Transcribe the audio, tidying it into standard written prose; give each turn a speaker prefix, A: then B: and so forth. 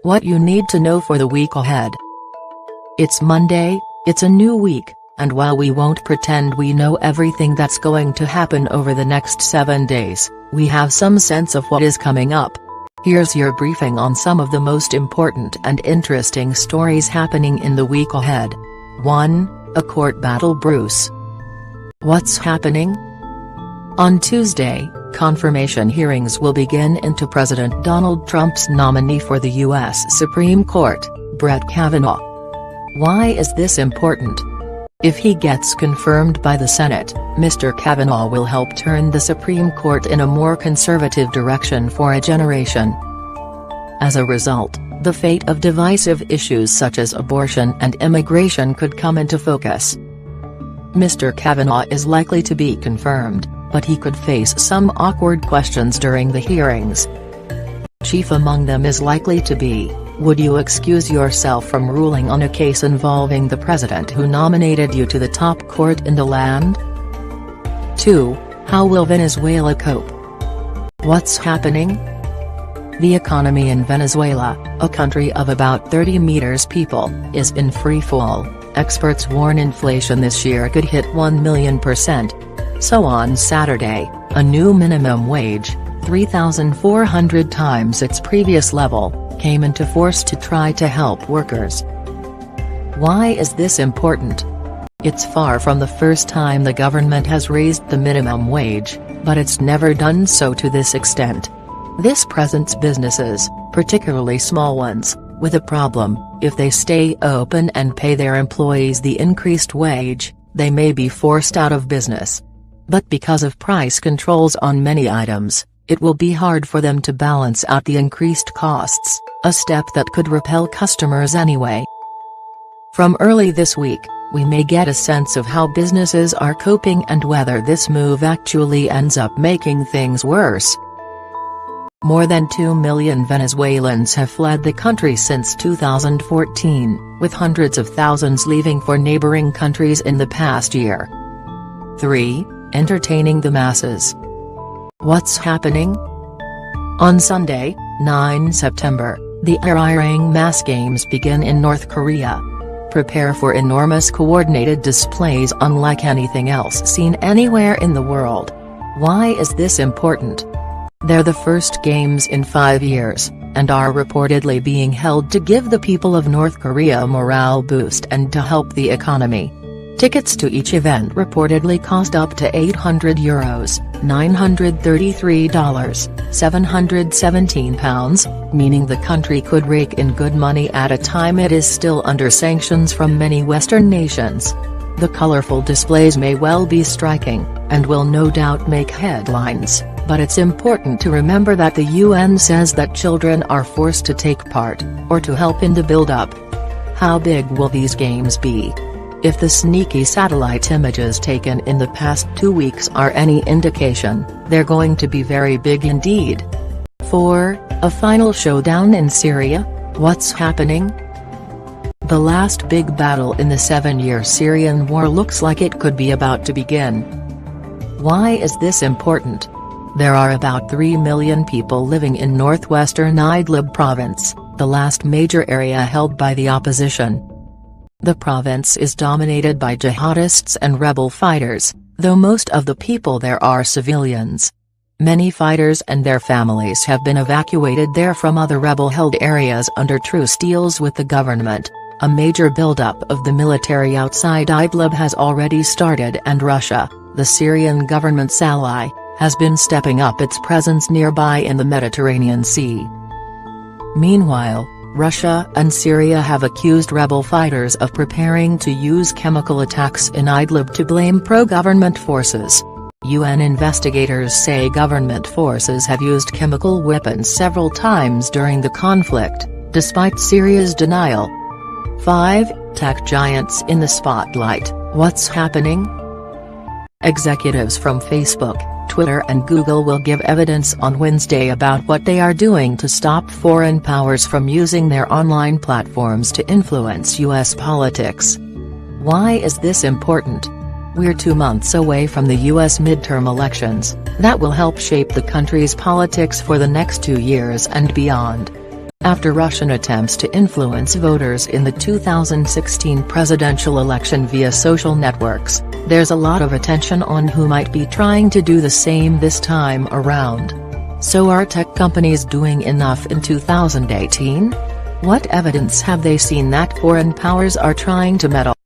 A: What you need to know for the week ahead. It's Monday, it's a new week, and while we won't pretend we know everything that's going to happen over the next 7 days, we have some sense of what is coming up. Here's your briefing on some of the most important and interesting stories happening in the week ahead. 1. A court battle brews. What's happening? On Tuesday, confirmation hearings will begin into President Donald Trump's nominee for the U.S. Supreme Court, Brett Kavanaugh. Why is this important? If he gets confirmed by the Senate, Mr. Kavanaugh will help turn the Supreme Court in a more conservative direction for a generation. As a result, the fate of divisive issues such as abortion and immigration could come into focus. Mr. Kavanaugh is likely to be confirmed, but he could face some awkward questions during the hearings. Chief among them is likely to be, would you excuse yourself from ruling on a case involving the president who nominated you to the top court in the land? 2. How will Venezuela cope? What's happening? The economy in Venezuela, a country of about 30 million people, is in free fall. Experts warn inflation this year could hit 1 million%. So on Saturday, a new minimum wage, 3,400 times its previous level, came into force to try to help workers. Why is this important? It's far from the first time the government has raised the minimum wage, but it's never done so to this extent. This presents businesses, particularly small ones, with a problem. If they stay open and pay their employees the increased wage, they may be forced out of business. But because of price controls on many items, it will be hard for them to balance out the increased costs, a step that could repel customers anyway. From early this week, we may get a sense of how businesses are coping and whether this move actually ends up making things worse. More than 2 million Venezuelans have fled the country since 2014, with hundreds of thousands leaving for neighboring countries in the past year. 3. Entertaining the masses. What's happening? On Sunday, 9 September, the Arirang Mass Games begin in North Korea. Prepare for enormous coordinated displays unlike anything else seen anywhere in the world. Why is this important? They're the first games in 5 years, and are reportedly being held to give the people of North Korea a morale boost and to help the economy. Tickets to each event reportedly cost up to €800, $933, £717, meaning the country could rake in good money at a time it is still under sanctions from many Western nations. The colorful displays may well be striking, and will no doubt make headlines, but it's important to remember that the UN says that children are forced to take part, or to help in the build-up. How big will these games be? If the sneaky satellite images taken in the past 2 weeks are any indication, they're going to be very big indeed. 4. A final showdown in Syria. What's happening? The last big battle in the 7-year Syrian war looks like it could be about to begin. Why is this important? There are about 3 million people living in northwestern Idlib province, the last major area held by the opposition. The province is dominated by jihadists and rebel fighters, though most of the people there are civilians. Many fighters and their families have been evacuated there from other rebel-held areas under truce deals with the government. A major buildup of the military outside Idlib has already started, and Russia, the Syrian government's ally, has been stepping up its presence nearby in the Mediterranean Sea. Meanwhile, Russia and Syria have accused rebel fighters of preparing to use chemical attacks in Idlib to blame pro-government forces. UN investigators say government forces have used chemical weapons several times during the conflict, despite Syria's denial. 5. Tech giants in the spotlight. What's happening? Executives from Facebook, Twitter and Google will give evidence on Wednesday about what they are doing to stop foreign powers from using their online platforms to influence U.S. politics. Why is this important? We're 2 months away from the U.S. midterm elections, that will help shape the country's politics for the next 2 years and beyond. After Russian attempts to influence voters in the 2016 presidential election via social networks, there's a lot of attention on who might be trying to do the same this time around. So are tech companies doing enough in 2018? What evidence have they seen that foreign powers are trying to meddle?